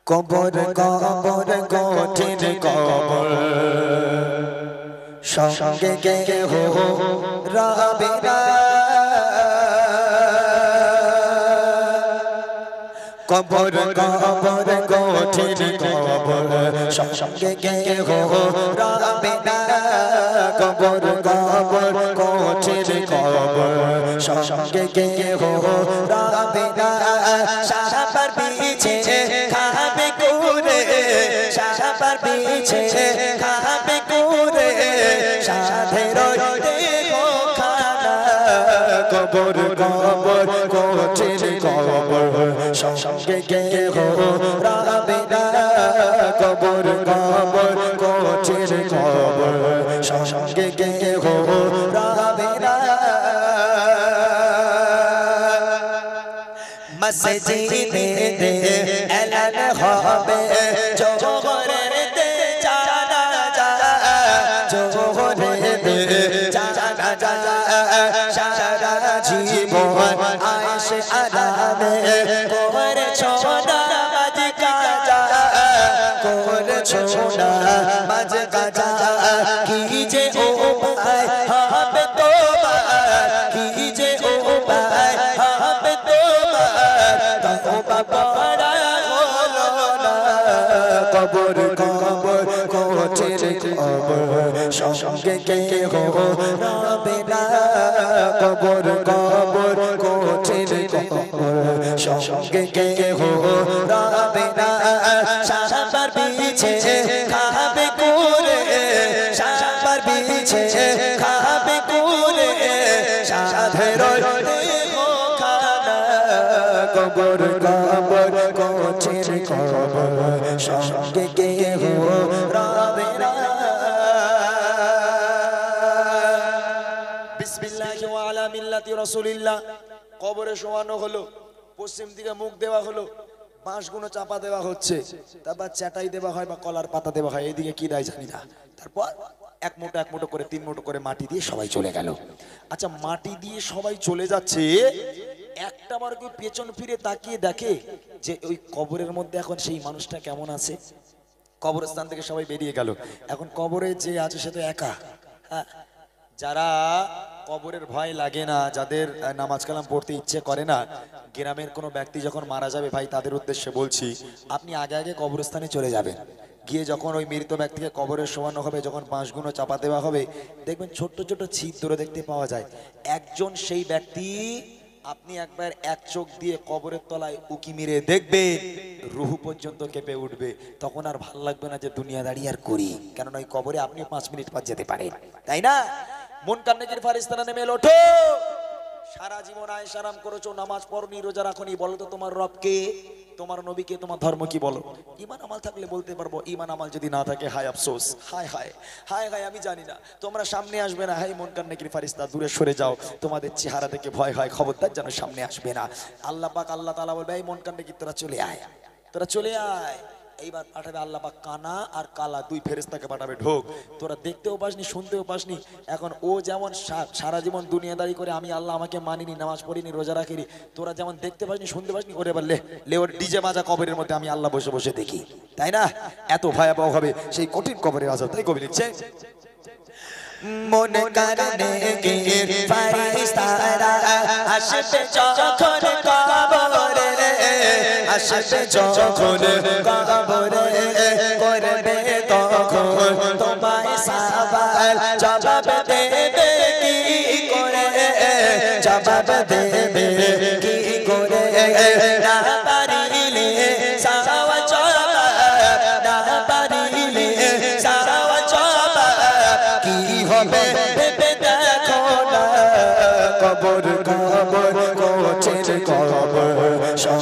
কবর কবর কঠিন কবর সঙ্গে কে হো রবে না কবর কবর কঠিন কবর সঙ্গে কে হো রবে না কবর কবর কঠিন কবর সঙ্গে কে হো রবে না সাহাবার পিছে খাবে কুরে সাহাবার পিছে খাবে কুরে সাধের দেখো খানা কবর কবর কঠিন কবর সঙ্গে কে হো রবে না কবর কবর কঠিন কবর সঙ্গে কে হো রবে না মসজিদে এলান হবে জোহরেতে জানাজা জোহরেতে জানাজা সারা জীবন আয়েশে আরামে করেছো নামাজ কাজা করেছো নামাজ কাজা কি যে উপায় হবে তোমার কি যে উপায় হবে কবর কবর কঠিন কবর সঙ্গে কে হো রবে না কবর কবর কঠিন কবর সঙ্গে কে হো রবে না সাহাবার পিছে খাবে কুরে সাহাবার পিছে খাবে কুরে সাধের দেখো খানা কবর কবর কঠিন কবর সঙ্গে কে হো রবে না বিসমিল্লাহি ওয়া আলা মিল্লাতি রাসূলিল্লাহ কবরে শোয়ানো হলো পশ্চিম দিকে মুখ দেওয়া হলো বাঁশগুলো চাপা দেওয়া হচ্ছে তারপর চাটাই দেওয়া হয় বা কলার পাতা দেওয়া হয় এইদিকে কি দেয় জানি না তারপর এক মুঠো করে 3 মুঠো করে মাটি দিয়ে সবাই চলে গেল আচ্ছা মাটি দিয়ে সবাই চলে যাচ্ছে একটা বার কি পেছন ফিরে তাকিয়ে দেখে যে ওই কবরের মধ্যে এখন সেই মানুষটা কেমন আছে কবরস্থান থেকে সবাই বেরিয়ে গেল এখন কবরে যে আছে সে তো একা যারা কবরের ভয় লাগে না যাদের নামাজ কালাম পড়তে ইচ্ছে করে না গ্রামের কোনো ব্যক্তি যখন মারা যাবে ভাই তাদের উদ্দেশ্যে বলছি আপনি আগে আগে কবরস্থানে চলে যাবেন গিয়ে যখন ওই মৃত ব্যক্তিকে কবরে শোয়ানো হবে যখন বাঁশগুলো চাপা দেওয়া হবে দেখবেন ছোট্ট ছোট্ট ছিদ্র দেখতে পাওয়া যায় একজন সেই ব্যক্তি আপনি একবার এক চোখ দিয়ে কবরের তলায় উকি মেরে দেখবেন রুহু পর্যন্ত কেঁপে উঠবে তখন আর ভাল লাগবে না যে দুনিয়াদারি আর করি কেননা ওই কবরে আপনি 5 মিনিট পর যেতে পারেন তাই না মুনকার নেকির ফারিস্তারা নেমে এলো ওঠো সারা জীবন আয়েশ আরাম করেছো নামাজ পড়নি রোজা রাখনি বলো তো তোমার রব কে তোমার নবী কে তোমার ধর্ম কি বলো ঈমান আমল থাকলে বলতে পারবো ঈমান আমল যদি না থাকে হায় আফসোস হায় হায় হায় হায় আমি জানি না তোমরা সামনে আসবে না হায় মুনকার নেকির ফারিস্তা দূরে সরে যাও তোমাদের চেহারা দেখে ভয় হয় খবরদার যেন সামনে আসবে না আল্লাহ পাক আল্লাহ তাআলা বলবে এই মুনকার নেকির তোরা চলে আয় এইবার পাঠাবে আল্লাহ পাক কানা আর কালা দুই ফেরেশতাকে পাঠাবে ঢোক তোরা দেখতেও পাসনি শুনতেও পাসনি এখন ও যেমন সারা জীবন দুনিয়াদারি করে আমি আল্লাহ আমাকে মানিনি নামাজ পড়িনি রোজা রাখিনি তোরা যেমন দেখতে পাসনি শুনতে পাসনি ওরে এবার লে ওর ডিজে বাজা কবরের মধ্যে আমি আল্লাহ বসে বসে দেখি তাই না এত ভয়াবহ হবে সেই কঠিন কবরের আযাব তাই কবি লিখছে মনে কারণে গির ফারিস্তারা আসবে যখন কবরে আসবে যখন কবরে করবে তখন তোমায় সওয়াল জবাব দেবে কি করে জবাব দেবে কি করে না পারিলে সওয়াল জবাব না পারিলে সওয়াল জবাব কি হবে ভেবে দেখো না কবর কবর কঠিন কবর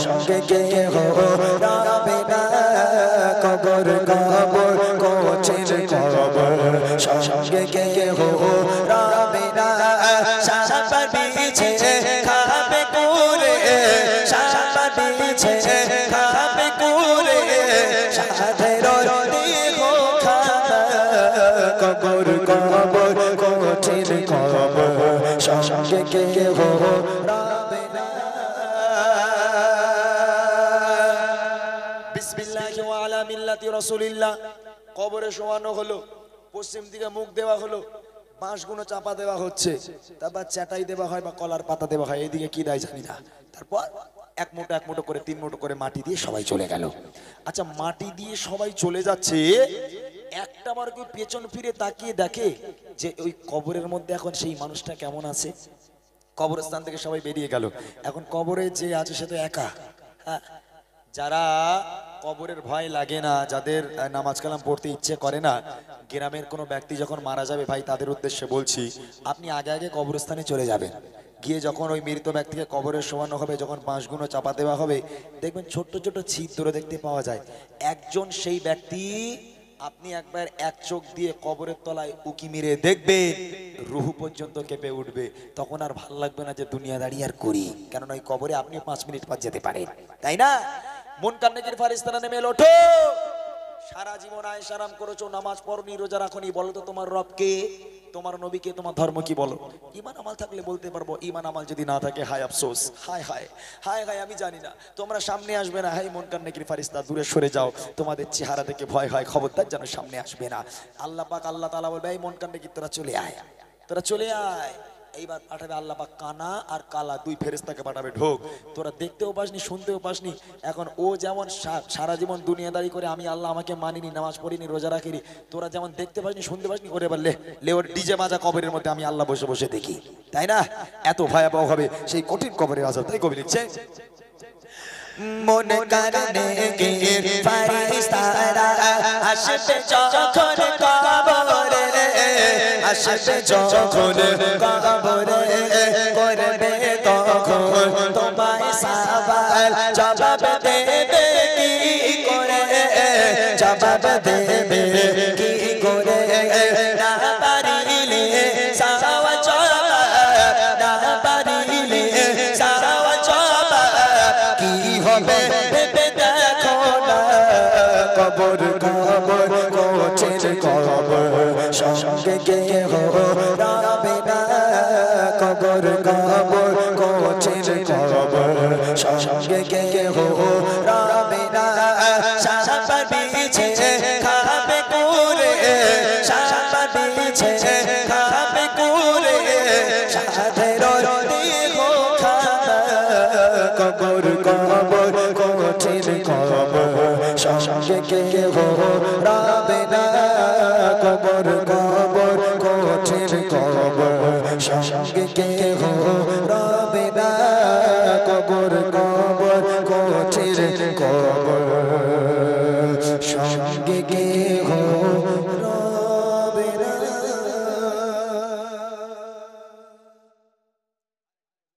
সঙ্গে কে হো রবে না কবর কবর কঠিন কবর সঙ্গে কে হো রবে না সাহাবার পিছে খাবে কুরে সাহাবার পিছে খাবে কুরে সাধের দেখো খানা কবর কবর কঠিন কবর সঙ্গে কে হো রবে না বিসমিল্লাহি ওয়া আলা মিল্লাতি রাসূলিল্লাহ। কবরে শোয়ানো হলো, পশ্চিম দিকে মুখ দেওয়া হলো, বাঁশগুলো চাপা দেওয়া হচ্ছে, তারপর চাটাই দেওয়া হয় বা কলার পাতা দেওয়া হয়, এইদিকে কি দেয় জানি না। তারপর এক মুঠো করে 3 মুঠো করে মাটি দিয়ে সবাই চলে গেল। আচ্ছা, মাটি দিয়ে সবাই চলে যাচ্ছে, একটা বার কি পেছন ফিরে তাকিয়ে দেখে যে ওই কবরের মধ্যে এখন সেই মানুষটা কেমন আছে? কবরস্থান থেকে সবাই বেরিয়ে গেল, এখন কবরে যে আছে সে তো একা। হ্যাঁ, যারা কবরের ভয় লাগে না, যাদের নামাজ কালাম পড়তে ইচ্ছে করে না, গ্রামের কোনো ব্যক্তি যখন মারা যাবে ভাই, তাদের উদ্দেশ্যে বলছি, আপনি আগে আগে কবরস্থানে চলে যাবেন। গিয়ে যখন ওই মৃত ব্যক্তিকে কবরে শোয়ানো হবে, যখন বাঁশগুলো চাপা দেওয়া হবে, দেখবেন ছোট্ট ছোট্ট ছিদ্র দেখতে পাওয়া যায়। একজন সেই ব্যক্তি, আপনি একবার এক চোখ দিয়ে কবরের তলায় উকি মেরে দেখবেন, রুহু পর্যন্ত কেঁপে উঠবে। তখন আর ভাল লাগবে না যে দুনিয়াদারি আর করি, কেননা ওই কবরে আপনি 5 মিনিট পর যেতে পারেন, তাই না? মুনকার নেকির ফারিস্তারা নেমে এলো, ওঠো, সারা জীবন আয়েশারাম করেছো, নামাজ পড়নি, রোজা রাখনি, বলো তো তোমার রব কে, তোমার নবীকে, তোমার ধর্ম কি? বলো। ঈমান আমল থাকলে বলতে পারবো, ঈমান আমল যদি না থাকে, হায় আফসোস, হায় হায় হায় হায়, আমি জানি না। তোমরা সামনে আসবে না, হাই মুনকার নেকির ফারিস্তা দূরে সরে যাও, তোমাদের চেহারা দেখে ভয় হয়, খবরদার যেন সামনে আসবে না। আল্লাহ পাক, আল্লাহ তাআলা বলবে, এই মুনকার নেকির তোরা চলে আয়, তোরা চলে আয়। এইবার পাঠাবে আল্লাহ পাক কানা আর কালা 2 ফেরেশতাকে পাঠাবে, ঢোক, তোরা দেখতেও পাসনি, শুনতেও পাসনি, এখন ও যেমন সারা জীবন দুনিয়াদারি করে, আমি আল্লাহ আমাকে মানিনি, নামাজ পড়িনি, রোজা রাখিনি, তোরা যেমন দেখতে পাসনি, শুনতে পাসনি, ওরে এবার লে ওর ডিজে মাজা কবরের মধ্যে আমি আল্লাহ বসে বসে দেখি, তাই না? এত ভয়াবহ হবে সেই কঠিন কবরের আযাব। তাই কবি লিখছে, মুনকার নেকির ফারিস্তারা আসবে যখন কবরে, আসবে যখন কবরে, করবে তখন তোমায় সওয়াল, জবাব দেবে কি করে, জবাব দেবে কি করে, না পারিলে সাওয়া জবাব, না পারিলে সাওয়া জবাব কি হবে ভেবে দেখো না। কবর কবর কোচের কবর, সঙ্গে কেহ রবে না, কবর কবর কোচের কবর, সঙ্গে কেহ রবে না। সাপা বিছে খাবে কুরে, সাপা বিছে খাবে কুরে, সাধের দেহ খানা, কবর কবর কোচের কবর, সঙ্গে কেহ রবে না, কবর কবর কোচের কবর, সঙ্গে কেহ রবে না, কবর কবর কোচের কবর, সঙ্গে কেহ